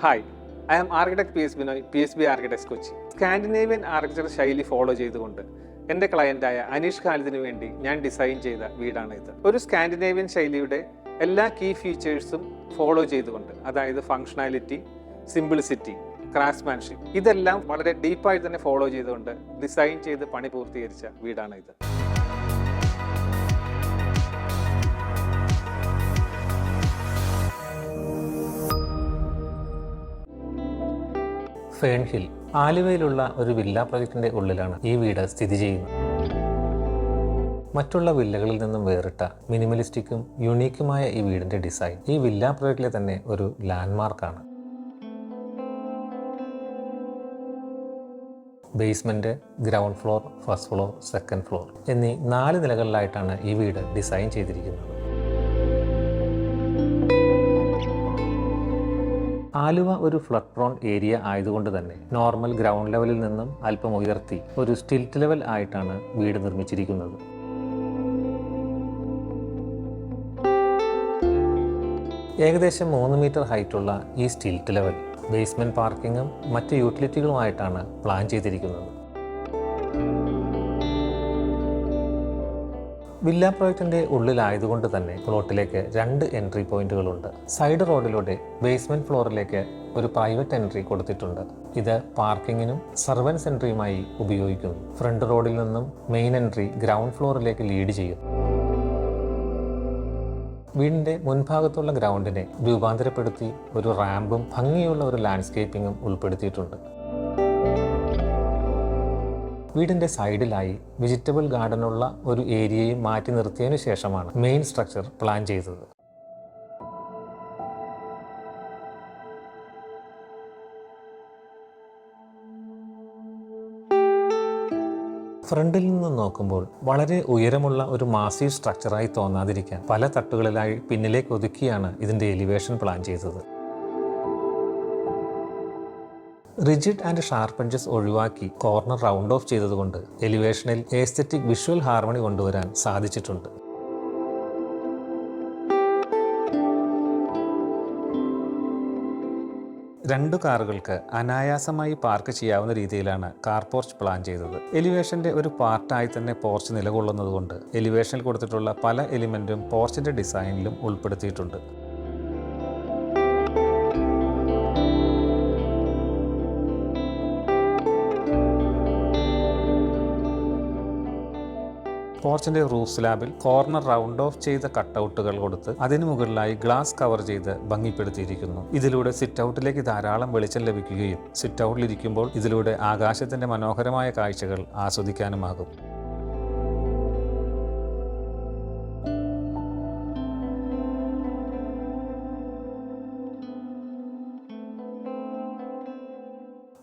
Hi, I am architect P S Binoy, PSB architects Kochi. Scandinavian architecture ശൈലി follow ചെയ്തുകൊണ്ട് എൻ്റെ ക്ലയൻറ്റായ അനീഷ് ഖാലിദിന് വേണ്ടി ഞാൻ ഡിസൈൻ ചെയ്ത വീടാണ് ഇത്. ഒരു സ്കാൻഡിനേവിയൻ ശൈലിയുടെ എല്ലാ കീ ഫീച്ചേഴ്സും ഫോളോ ചെയ്തുകൊണ്ട്, അതായത് ഫങ്ഷണാലിറ്റി, സിംപിളിസിറ്റി, ക്രാഫ്റ്റ്സ്മാൻഷിപ്പ്, ഇതെല്ലാം വളരെ ഡീപ്പായി തന്നെ ഫോളോ ചെയ്തുകൊണ്ട് ഡിസൈൻ ചെയ്ത് പണി പൂർത്തീകരിച്ച വീടാണ് ഇത്. ഫേൺഹിൽ ആലുവയിലുള്ള ഒരു വില്ല പ്രൊജക്ടിന്റെ ഉള്ളിലാണ് ഈ വീട് സ്ഥിതി ചെയ്യുന്നത്. മറ്റുള്ള വില്ലകളിൽ നിന്നും വേറിട്ട മിനിമലിസ്റ്റിക്കും യുണീക്കുമായ ഈ വീടിന്റെ ഡിസൈൻ ഈ വില്ല പ്രൊജക്റ്റിലെ തന്നെ ഒരു ലാൻഡ്മാർക്കാണ്. Basement, ground floor, first floor, second floor എന്നീ 4 നിലകളിലായിട്ടാണ് ഈ വീട് ഡിസൈൻ ചെയ്തിരിക്കുന്നത്. ആലുവ ഒരു ഫ്ലഡ് പ്രോൺ ഏരിയ ആയതുകൊണ്ട് തന്നെ നോർമൽ ഗ്രൗണ്ട് ലെവലിൽ നിന്നും അല്പം ഉയർത്തി ഒരു സ്റ്റിൽറ്റ് ലെവൽ ആയിട്ടാണ് വീട് നിർമ്മിച്ചിരിക്കുന്നത്. ഏകദേശം 3 മീറ്റർ ഹൈറ്റുള്ള ഈ സ്റ്റിൽറ്റ് ലെവൽ ബേസ്മെന്റ് പാർക്കിങ്ങും മറ്റ് യൂട്ടിലിറ്റികളുമായിട്ടാണ് പ്ലാൻ ചെയ്തിരിക്കുന്നത്. വില്ല പ്രോജക്റ്റിന്റെ ഉള്ളിലായതുകൊണ്ട് തന്നെ പ്ലോട്ടിലേക്ക് 2 എൻട്രി പോയിന്റുകളുണ്ട്. സൈഡ് റോഡിലൂടെ ബേസ്മെന്റ് ഫ്ലോറിലേക്ക് ഒരു പ്രൈവറ്റ് എൻട്രി കൊടുത്തിട്ടുണ്ട്. ഇത് പാർക്കിങ്ങിനും സർവൻസ് എൻട്രിയുമായി ഉപയോഗിക്കുന്നു. ഫ്രണ്ട് റോഡിൽ നിന്നും മെയിൻ എൻട്രി ഗ്രൗണ്ട് ഫ്ലോറിലേക്ക് ലീഡ് ചെയ്യും. വീടിന്റെ മുൻഭാഗത്തുള്ള ഗ്രൗണ്ടിനെ രൂപാന്തരപ്പെടുത്തി ഒരു റാമ്പും ഭംഗിയുള്ള ഒരു ലാൻഡ്സ്കേപ്പിംഗും ഉൾപ്പെടുത്തിയിട്ടുണ്ട്. വീടിന്റെ സൈഡിലായി വെജിറ്റബിൾ ഗാർഡനുള്ള ഒരു ഏരിയയും മാറ്റി നിർത്തിയതിനു ശേഷമാണ് മെയിൻ സ്ട്രക്ചർ പ്ലാൻ ചെയ്തത്. ഫ്രണ്ടിൽ നിന്ന് നോക്കുമ്പോൾ വളരെ ഉയരമുള്ള ഒരു മാസീവ് സ്ട്രക്ചറായി തോന്നാതിരിക്കാൻ പല തട്ടുകളിലായി പിന്നിലേക്ക് ഒതുക്കിയാണ് ഇതിന്റെ എലിവേഷൻ പ്ലാൻ ചെയ്തത്. റിജിഡ് ആൻഡ് ഷാർപ്പ് എഡ്ജസ് ഒഴിവാക്കി കോർണർ റൗണ്ട് ഓഫ് ചെയ്തതുകൊണ്ട് എലിവേഷനിൽ എസ്തെറ്റിക് വിഷ്വൽ ഹാർമണി കൊണ്ടുവരാൻ സാധിച്ചിട്ടുണ്ട്. രണ്ടു കാറുകൾക്ക് അനായാസമായി പാർക്ക് ചെയ്യാവുന്ന രീതിയിലാണ് കാർ പോർച്ച് പ്ലാൻ ചെയ്തത്. എലിവേഷന്റെ ഒരു പാർട്ടായി തന്നെ പോർച്ച് നിലകൊള്ളുന്നതുകൊണ്ട് എലിവേഷനിൽ കൊടുത്തിട്ടുള്ള പല എലിമെന്റും പോർച്ചിന്റെ ഡിസൈനിലും ഉൾപ്പെടുത്തിയിട്ടുണ്ട്. പോർച്ചിന്റെ റൂഫ് സ്ലാബിൽ കോർണർ റൗണ്ട് ഓഫ് ചെയ്ത കട്ടൗട്ടുകൾ കൊടുത്ത് അതിനു മുകളിലായി ഗ്ലാസ് കവർ ചെയ്ത് ഭംഗിപ്പെടുത്തിയിരിക്കുന്നു. ഇതിലൂടെ സിറ്റ് ഔട്ടിലേക്ക് ധാരാളം വെളിച്ചം ലഭിക്കുകയും സിറ്റ് ഔട്ടിലിരിക്കുമ്പോൾ ഇതിലൂടെ ആകാശത്തിന്റെ മനോഹരമായ കാഴ്ചകൾ ആസ്വദിക്കാനുമാകും.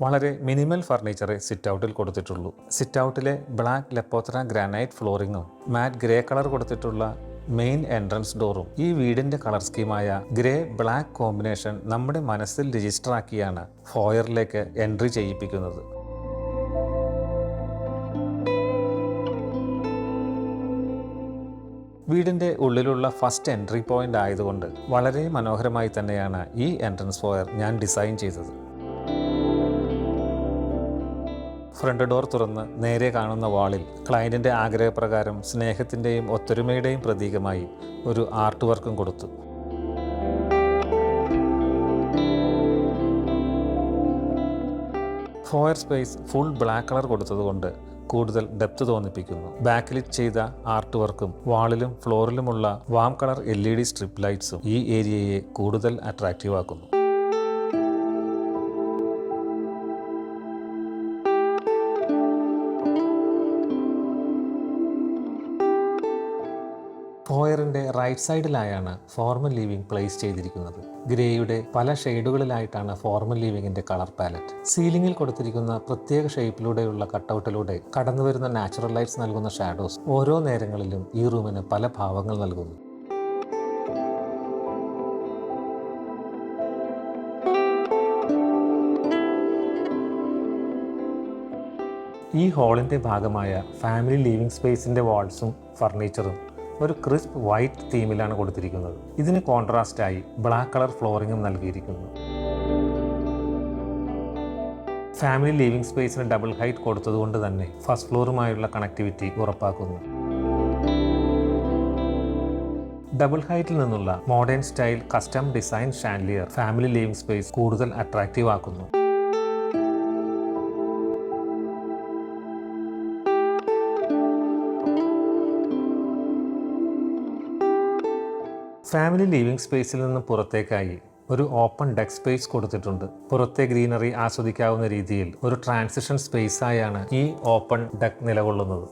വളരെ മിനിമൽ ഫർണിച്ചറെ സിറ്റ് ഔട്ടിൽ കൊടുത്തിട്ടുള്ളൂ. Sit ഔട്ടിലെ black ലെപ്പോത്ര granite ഫ്ലോറിങ്ങും matte grey colour കൊടുത്തിട്ടുള്ള മെയിൻ എൻട്രൻസ് ഡോറും ഈ വീടിന്റെ കളർ സ്കീമായ ഗ്രേ ബ്ലാക്ക് കോമ്പിനേഷൻ നമ്മുടെ മനസ്സിൽ രജിസ്റ്റർ ആക്കിയാണ് ഫോയറിലേക്ക് എൻട്രി ചെയ്യിപ്പിക്കുന്നത്. വീടിന്റെ ഉള്ളിലുള്ള ഫസ്റ്റ് എൻട്രി പോയിന്റ് ആയതുകൊണ്ട് വളരെ മനോഹരമായി തന്നെയാണ് ഈ എൻട്രൻസ് ഫോയർ ഞാൻ ഡിസൈൻ ചെയ്തത്. ഫ്രണ്ട് ഡോർ തുറന്ന് നേരെ കാണുന്ന വാളിൽ ക്ലയൻറ്റിൻ്റെ ആഗ്രഹപ്രകാരം സ്നേഹത്തിൻ്റെയും ഒത്തൊരുമയുടെയും പ്രതീകമായി ഒരു ആർട്ട് വർക്കും കൊടുത്തു. Foyer space full black colour കൊടുത്തതുകൊണ്ട് കൂടുതൽ ഡെപ്ത് തോന്നിപ്പിക്കുന്നു. ബാക്കിൽ ചെയ്ത ആർട്ട് വർക്കും വാളിലും ഫ്ലോറിലുമുള്ള വാം കളർ LED സ്ട്രിപ്പ് ലൈറ്റ്സും ഈ ഏരിയയെ കൂടുതൽ അട്രാക്റ്റീവ് ആക്കുന്നു. ഫോയറിന്റെ റൈറ്റ് സൈഡിലായാണ് ഫോർമൽ ലീവിംഗ് പ്ലേസ് ചെയ്തിരിക്കുന്നത്. ഗ്രേയുടെ പല ഷെയ്ഡുകളിലായിട്ടാണ് ഫോർമൽ ലീവിങ്ങിന്റെ കളർ പാലറ്റ്. സീലിംഗിൽ കൊടുത്തിരിക്കുന്ന പ്രത്യേക ഷേപ്പിലൂടെയുള്ള കട്ടൗട്ടിലൂടെ കടന്നുവരുന്ന നാച്ചുറൽ ലൈറ്റ്സ് നൽകുന്ന ഷാഡോസ് ഓരോ നേരങ്ങളിലും ഈ റൂമിന് പല ഭാവങ്ങൾ നൽകുന്നു. ഈ ഹാളിന്റെ ഭാഗമായ ഫാമിലി ലിവിംഗ് സ്പേസിന്റെ വാൾസും ഫർണിച്ചറും ഒരു ക്രിസ്പ് വൈറ്റ് തീമിലാണ് കൊടുത്തിരിക്കുന്നത്. ഇതിന് കോൺട്രാസ്റ്റായി ബ്ലാക്ക് കളർ ഫ്ലോറിങ്ങും നൽകിയിരിക്കുന്നു. ഫാമിലി ലിവിംഗ് സ്പേസിന് ഡബിൾ ഹൈറ്റ് കൊടുത്തതുകൊണ്ട് തന്നെ ഫസ്റ്റ് ഫ്ലോറുമായുള്ള കണക്ടിവിറ്റി ഉറപ്പാക്കുന്നു. ഡബിൾ ഹൈറ്റിൽ നിന്നുള്ള modern style custom design chandelier family living space കൂടുതൽ അട്രാക്റ്റീവ് ആക്കുന്നു. ഫാമിലി ലിവിംഗ് സ്പേസിൽ നിന്ന് പുറത്തേക്കായി ഒരു ഓപ്പൺ ഡെക്ക് സ്പേസ് കൊടുത്തിട്ടുണ്ട്. പുറത്തെ ഗ്രീനറി ആസ്വദിക്കാവുന്ന രീതിയിൽ ഒരു ട്രാൻസിഷൻ സ്പേസ് ആയാണ് ഈ ഓപ്പൺ ഡെക്ക് നിലകൊള്ളുന്നത്.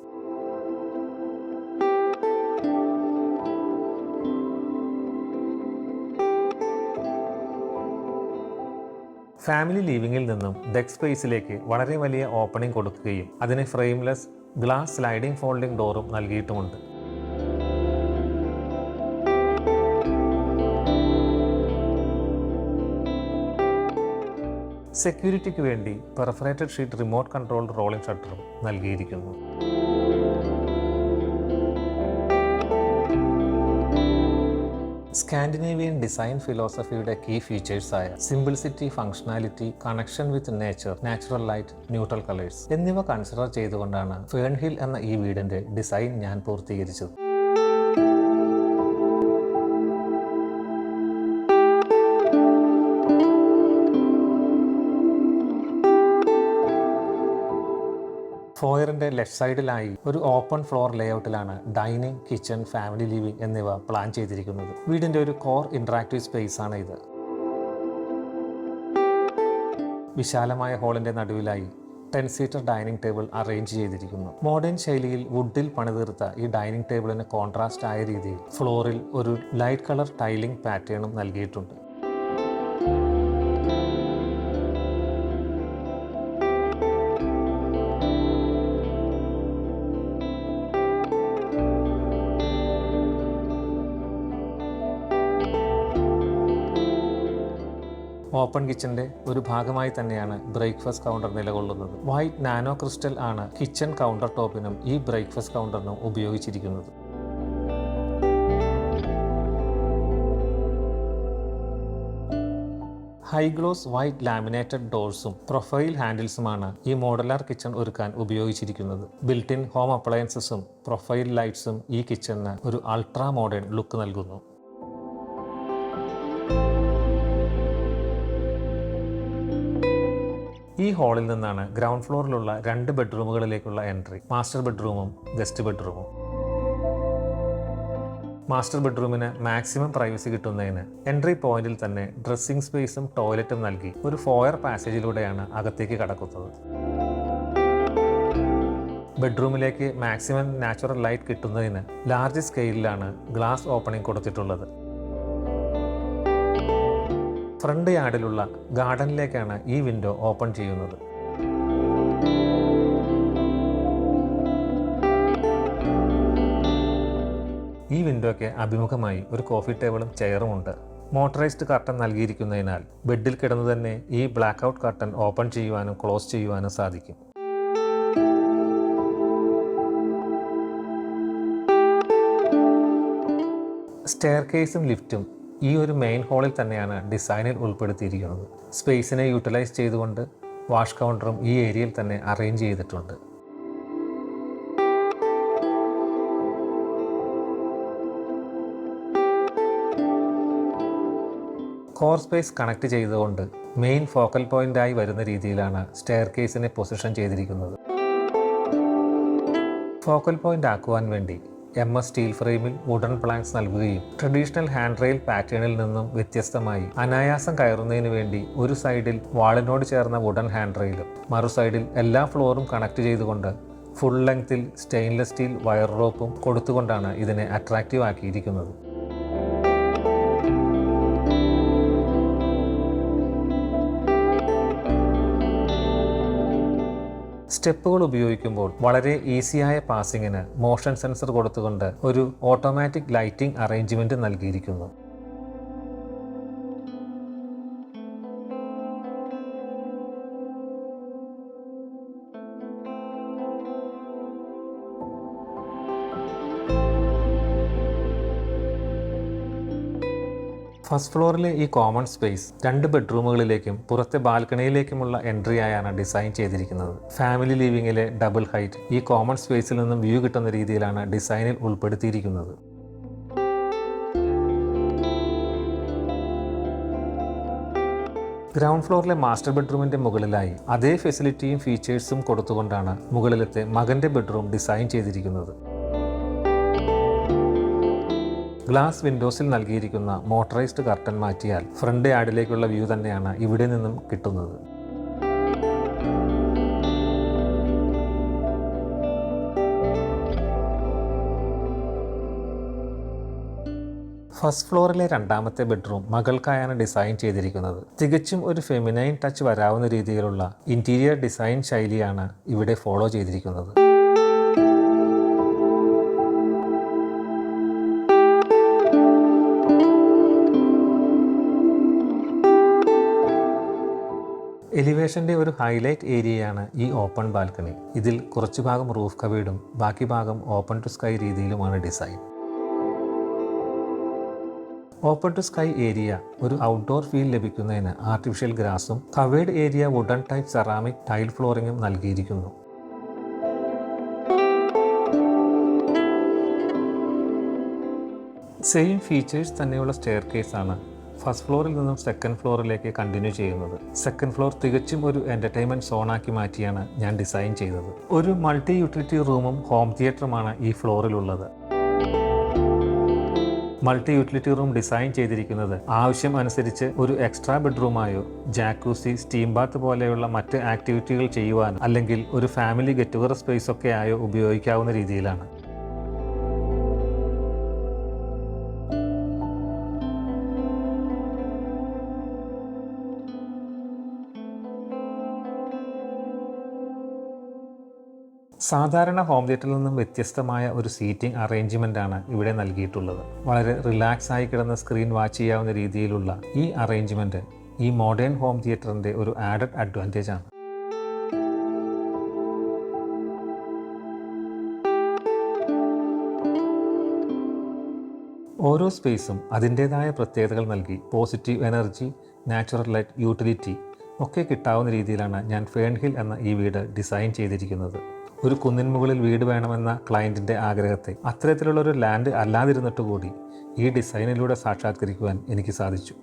ഫാമിലി ലിവിംഗിൽ നിന്നും ഡെക്ക് സ്പേസിലേക്ക് വളരെ വലിയ ഓപ്പണിംഗ് കൊടുക്കുകയും അതിന് ഫ്രെയിംലെസ് ഗ്ലാസ് സ്ലൈഡിംഗ് ഫോൾഡിംഗ് ഡോറും നൽകിയിട്ടുമുണ്ട്. സെക്യൂരിറ്റിക്ക് വേണ്ടി perforated sheet remote control rolling ഷട്ടറും നൽകിയിരിക്കുന്നു. സ്കാൻഡിനേവിയൻ ഡിസൈൻ ഫിലോസഫിയുടെ കീ ഫീച്ചേഴ്സായ simplicity, functionality, connection with nature, natural light, neutral colours എന്നിവ കൺസിഡർ ചെയ്തുകൊണ്ടാണ് ഫേൺഹിൽ എന്ന ഈ വീടിന്റെ ഡിസൈൻ ഞാൻ പൂർത്തീകരിച്ചത്. ഫോയറിന്റെ ലെഫ്റ്റ് സൈഡിലായി ഒരു ഓപ്പൺ ഫ്ലോർ ലേഔട്ടിലാണ് ഡൈനിങ്, കിച്ചൺ, ഫാമിലി ലിവിംഗ് എന്നിവ പ്ലാൻ ചെയ്തിരിക്കുന്നത്. വീടിന്റെ ഒരു കോർ ഇന്ററാക്റ്റീവ് സ്പേസ് ആണ് ഇത്. വിശാലമായ ഹാളിന്റെ നടുവിലായി 10-സീറ്റർ ഡൈനിങ് ടേബിൾ അറേഞ്ച് ചെയ്തിരിക്കുന്നു. മോഡേൺ ശൈലിയിൽ വുഡിൽ പണിതീർത്ത ഈ ഡൈനിങ് ടേബിളിന് കോൺട്രാസ്റ്റ് ആയ രീതിയിൽ ഫ്ലോറിൽ ഒരു ലൈറ്റ് കളർ ടൈലിംഗ് പാറ്റേണും നൽകിയിട്ടുണ്ട്. ഓപ്പൺ കിച്ചന്റെ ഒരു ഭാഗമായി തന്നെയാണ് ബ്രേക്ക്ഫാസ്റ്റ് കൗണ്ടർ നിലകൊള്ളുന്നത്. വൈറ്റ് നാനോ ക്രിസ്റ്റൽ ആണ് കിച്ചൺ കൗണ്ടർ ടോപ്പിനും ഈ ബ്രേക്ക്ഫാസ്റ്റ് കൗണ്ടറിനും ഉപയോഗിച്ചിരിക്കുന്നത്. ഹൈ ഗ്ലോസ് വൈറ്റ് ലാമിനേറ്റഡ് ഡോർസും പ്രൊഫൈൽ ഹാൻഡിൽസുമാണ് ഈ മോഡുലാർ കിച്ചൺ ഒരുക്കാൻ ഉപയോഗിച്ചിരിക്കുന്നത്. ബിൽറ്റ് ഇൻ ഹോം അപ്ലയൻസസും പ്രൊഫൈൽ ലൈറ്റ്സും ഈ കിച്ചണിന് ഒരു അൾട്രാ മോഡേൺ ലുക്ക് നൽകുന്നു. ഈ ഹാളിൽ നിന്നാണ് ഗ്രൗണ്ട് ഫ്ലോറിലുള്ള 2 ബെഡ്റൂമുകളിലേക്കുള്ള എൻട്രി. മാസ്റ്റർ ബെഡ്റൂമും ഗസ്റ്റ് ബെഡ്റൂമും. മാസ്റ്റർ ബെഡ്റൂമിന് മാക്സിമം പ്രൈവസി കിട്ടുന്നതിന് എൻട്രി പോയിന്റിൽ തന്നെ ഡ്രസ്സിംഗ് സ്പേസും ടോയ്ലറ്റും നൽകി ഒരു ഫോയർ പാസേജിലൂടെയാണ് അകത്തേക്ക് കടക്കുന്നത്. ബെഡ്റൂമിലേക്ക് മാക്സിമം നാച്ചുറൽ ലൈറ്റ് കിട്ടുന്നതിന് ലാർജ് സ്കെയിലിലാണ് ഗ്ലാസ് ഓപ്പണിംഗ് കൊടുത്തിട്ടുള്ളത്. ഫ്രണ്ട് യാർഡിലുള്ള ഗാർഡനിലേക്കാണ് ഈ വിൻഡോ ഓപ്പൺ ചെയ്യുന്നത്. ഈ വിൻഡോയ്ക്ക് അഭിമുഖമായി ഒരു കോഫി ടേബിളും ചെയറും ഉണ്ട്. മോട്ടറൈസ്ഡ് കർട്ടൻ നൽകിയിരിക്കുന്നതിനാൽ ബെഡിൽ കിടന്നു തന്നെ ഈ ബ്ലാക്ക് ഔട്ട് കർട്ടൻ ഓപ്പൺ ചെയ്യുവാനും ക്ലോസ് ചെയ്യുവാനും സാധിക്കും. സ്റ്റെയർ കേസും ലിഫ്റ്റും ഈ ഒരു മെയിൻ ഹാളിൽ തന്നെയാണ് ഡിസൈനിൽ ഉൾപ്പെടുത്തിയിരിക്കുന്നത്. സ്പേസിനെ യൂട്ടിലൈസ് ചെയ്തുകൊണ്ട് വാഷ് കൗണ്ടറും ഈ ഏരിയയിൽ തന്നെ അറേഞ്ച് ചെയ്തിട്ടുണ്ട്. കോർ സ്പേസ് കണക്ട് ചെയ്തുകൊണ്ട് മെയിൻ ഫോക്കൽ പോയിന്റായി വരുന്ന രീതിയിലാണ് സ്റ്റെയർ കേസിനെ പൊസിഷൻ ചെയ്തിരിക്കുന്നത്. ഫോക്കൽ പോയിന്റ് ആക്കുവാൻ വേണ്ടി MS സ്റ്റീൽ ഫ്രെയിമിൽ വുഡൻ പ്ലാങ്ക്സ് നൽകുകയും ട്രഡീഷണൽ ഹാൻഡ് റെയിൽ പാറ്റേണിൽ നിന്നും വ്യത്യസ്തമായി അനായാസം കയറുന്നതിന് വേണ്ടി ഒരു സൈഡിൽ വാളിനോട് ചേർന്ന വുഡൻ ഹാൻഡ് റെയിലും മറു സൈഡിൽ എല്ലാ ഫ്ലോറും കണക്ട് ചെയ്തുകൊണ്ട് ഫുൾ ലെങ്ത്തിൽ സ്റ്റെയിൻലെസ് സ്റ്റീൽ വയർ റോപ്പും കൊടുത്തുകൊണ്ടാണ് ഇതിനെ അട്രാക്റ്റീവ് ആക്കിയിരിക്കുന്നത്. സ്റ്റെപ്പുകൾ ഉപയോഗിക്കുമ്പോൾ വളരെ ഈസിയായ പാസിങ്ങിന് മോഷൻ സെൻസർ കൊടുത്തുകൊണ്ട് ഒരു ഓട്ടോമാറ്റിക് ലൈറ്റിംഗ് അറേഞ്ച്മെന്റ് നൽകിയിരിക്കുന്നു. ഫസ്റ്റ് ഫ്ലോറിലെ ഈ കോമൺ സ്പേസ് 2 ബെഡ്റൂമുകളിലേക്കും പുറത്തെ ബാൽക്കണിയിലേക്കുമുള്ള എൻട്രി ആയാണ് ഡിസൈൻ ചെയ്തിരിക്കുന്നത്. ഫാമിലി ലിവിങ്ങിലെ ഡബിൾ ഹൈറ്റ് ഈ കോമൺ സ്പേസിൽ നിന്നും വ്യൂ കിട്ടുന്ന രീതിയിലാണ് ഡിസൈനിൽ ഉൾപ്പെടുത്തിയിരിക്കുന്നത്. ഗ്രൗണ്ട് ഫ്ലോറിലെ മാസ്റ്റർ ബെഡ്റൂമിന്റെ മുകളിലായി അതേ ഫെസിലിറ്റിയും ഫീച്ചേഴ്സും കൊടുത്തുകൊണ്ടാണ് മുകളിലത്തെ മകന്റെ ബെഡ്റൂം ഡിസൈൻ ചെയ്തിരിക്കുന്നത്. ഗ്ലാസ് വിൻഡോസിൽ നൽകിയിരിക്കുന്ന മോട്ടറൈസ്ഡ് കർട്ടൻ മാറ്റിയാൽ ഫ്രണ്ട് യാർഡിലേക്കുള്ള വ്യൂ തന്നെയാണ് ഇവിടെ നിന്നും കിട്ടുന്നത്. ഫസ്റ്റ് ഫ്ലോറിലെ രണ്ടാമത്തെ ബെഡ്റൂം മകൾക്കായാണ് ഡിസൈൻ ചെയ്തിരിക്കുന്നത്. തികച്ചും ഒരു ഫെമിനൈൻ ടച്ച് വരാവുന്ന രീതിയിലുള്ള ഇന്റീരിയർ ഡിസൈൻ ശൈലിയാണ് ഇവിടെ ഫോളോ ചെയ്തിരിക്കുന്നത്. എലിവേഷന്റെ ഒരു ഹൈലൈറ്റ് ഏരിയയാണ് ഈ ഓപ്പൺ ബാൽക്കണി. ഇതിൽ കുറച്ചു ഭാഗം റൂഫ് കവേർഡും ബാക്കി ഭാഗം ഓപ്പൺ ടു സ്കൈ രീതിയിലുമാണ് design. Open to sky area ഒരു ഔട്ട്ഡോർ ഫീൽ ലഭിക്കുന്നതിന് ആർട്ടിഫിഷ്യൽ ഗ്രാസും covered area wooden type ceramic tile ഫ്ലോറിങ്ങും നൽകിയിരിക്കുന്നു. സെയിം ഫീച്ചേഴ്സ് തന്നെയുള്ള സ്റ്റെയർ കേസാണ് ഫസ്റ്റ് ഫ്ലോറിൽ നിന്നും സെക്കൻഡ് ഫ്ലോറിലേക്ക് കണ്ടിന്യൂ ചെയ്യുന്നത്. സെക്കൻഡ് ഫ്ലോർ തികച്ചും ഒരു എൻ്റർടൈൻമെൻറ്റ് സോണാക്കി മാറ്റിയാണ് ഞാൻ ഡിസൈൻ ചെയ്തത്. ഒരു മൾട്ടി യൂട്ടിലിറ്റി റൂമും ഹോം തിയേറ്ററുമാണ് ഈ ഫ്ലോറിലുള്ളത്. മൾട്ടി യൂട്ടിലിറ്റി റൂം ഡിസൈൻ ചെയ്തിരിക്കുന്നത് ആവശ്യം അനുസരിച്ച് ഒരു എക്സ്ട്രാ ബെഡ്റൂമായോ ജാക്കൂസി, സ്റ്റീം ബാത്ത് പോലെയുള്ള മറ്റ് ആക്ടിവിറ്റികൾ ചെയ്യുവാൻ അല്ലെങ്കിൽ ഒരു ഫാമിലി ഗെറ്റ് ടുഗദർ സ്പേസ് ഒക്കെ ആയോ ഉപയോഗിക്കാവുന്ന രീതിയിലാണ്. സാധാരണ ഹോം തിയേറ്ററിൽ നിന്നും വ്യത്യസ്തമായ ഒരു സീറ്റിംഗ് അറേഞ്ച്മെൻ്റാണ് ഇവിടെ നൽകിയിട്ടുള്ളത്. വളരെ റിലാക്സ് ആയി കിടന്ന് സ്ക്രീൻ വാച്ച് ചെയ്യാവുന്ന രീതിയിലുള്ള ഈ അറേഞ്ച്മെൻറ്റ് ഈ മോഡേൺ ഹോം തിയേറ്ററിൻ്റെ ഒരു ആഡഡ് അഡ്വാൻറ്റേജ് ആണ്. ഓരോ സ്പേസും അതിൻ്റേതായ പ്രത്യേകതകൾ നൽകി positive energy, natural light, utility ഒക്കെ കിട്ടാവുന്ന രീതിയിലാണ് ഞാൻ ഫേൺഹിൽ എന്ന ഈ വീട് ഡിസൈൻ ചെയ്തിരിക്കുന്നത്. ഒരു കുന്നിൻ മുകളിൽ വീട് വേണമെന്ന ക്ലയൻറ്റിൻ്റെ ആഗ്രഹത്തെ അത്തരത്തിലുള്ളൊരു ലാൻഡ് അല്ലാതിരുന്നിട്ട് കൂടി ഈ ഡിസൈനിലൂടെ സാക്ഷാത്കരിക്കുവാൻ എനിക്ക് സാധിച്ചു.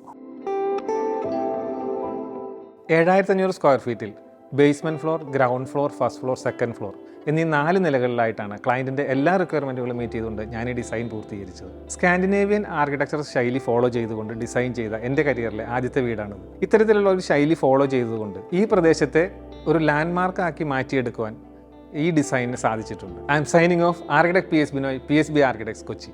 7500 സ്ക്വയർ ഫീറ്റിൽ basement floor, ground floor, first floor, second floor എന്നീ 4 നിലകളിലായിട്ടാണ് ക്ലയൻറ്റിൻ്റെ എല്ലാ റിക്വയർമെൻറ്റുകളും മീറ്റ് ചെയ്തുകൊണ്ട് ഞാൻ ഈ ഡിസൈൻ പൂർത്തീകരിച്ചത്. സ്കാൻഡിനേവിയൻ ആർക്കിടെക്ചർ ശൈലി ഫോളോ ചെയ്തുകൊണ്ട് ഡിസൈൻ ചെയ്ത എൻ്റെ കരിയറിലെ ആദ്യത്തെ വീടാണിത്. ഇത്തരത്തിലുള്ള ഒരു ശൈലി ഫോളോ ചെയ്തുകൊണ്ട് ഈ പ്രദേശത്തെ ഒരു ലാൻഡ്മാർക്ക് ആക്കി മാറ്റിയെടുക്കുവാൻ ഈ ഡിസൈനിന് സാധിച്ചിട്ടുണ്ട്. I M signing off. Architect PS Binoy, PSB architects, Kochi.